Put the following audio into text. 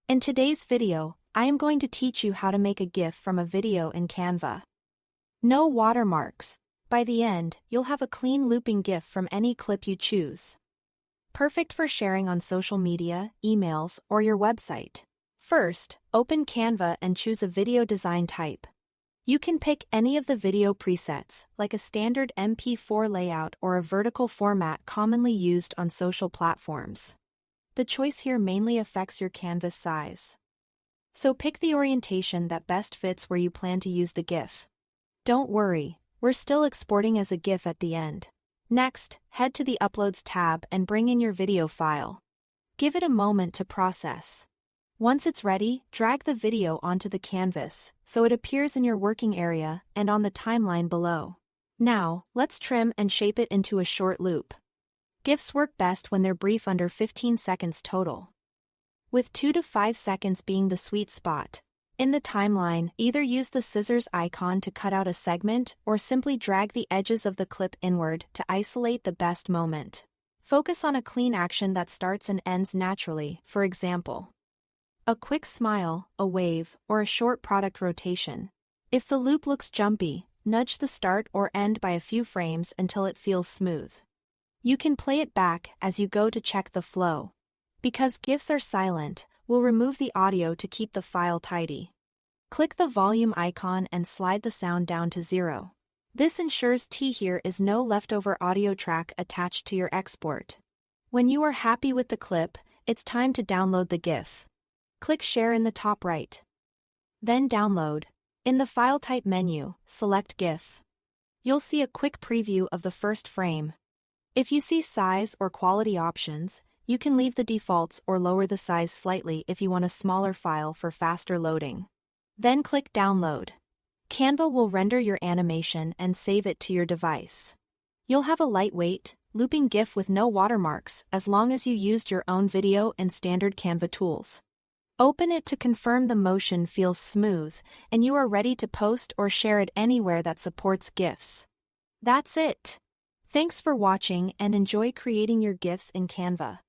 In today's video, I am going to teach you how to make a GIF from a video in Canva. No watermarks. By the end, you'll have a clean looping GIF from any clip you choose. Perfect for sharing on social media, emails, or your website. First, open Canva and choose a video design type. You can pick any of the video presets, like a standard MP4 layout or a vertical format commonly used on social platforms. The choice here mainly affects your canvas size. So pick the orientation that best fits where you plan to use the GIF. Don't worry, we're still exporting as a GIF at the end. Next, head to the Uploads tab and bring in your video file. Give it a moment to process. Once it's ready, drag the video onto the canvas, so it appears in your working area and on the timeline below. Now, let's trim and shape it into a short loop. GIFs work best when they're brief, under 15 seconds total, with 2 to 5 seconds being the sweet spot. In the timeline, either use the scissors icon to cut out a segment or simply drag the edges of the clip inward to isolate the best moment. Focus on a clean action that starts and ends naturally, for example, a quick smile, a wave, or a short product rotation. If the loop looks jumpy, nudge the start or end by a few frames until it feels smooth. You can play it back as you go to check the flow. Because GIFs are silent, we'll remove the audio to keep the file tidy. Click the volume icon and slide the sound down to 0. This ensures here is no leftover audio track attached to your export. When you are happy with the clip, it's time to download the GIF. Click Share in the top right. Then Download. In the File Type menu, select GIF. You'll see a quick preview of the first frame. If you see size or quality options, you can leave the defaults or lower the size slightly if you want a smaller file for faster loading. Then click Download. Canva will render your animation and save it to your device. You'll have a lightweight, looping GIF with no watermarks as long as you used your own video and standard Canva tools. Open it to confirm the motion feels smooth and you are ready to post or share it anywhere that supports GIFs. That's it. Thanks for watching and enjoy creating your GIFs in Canva.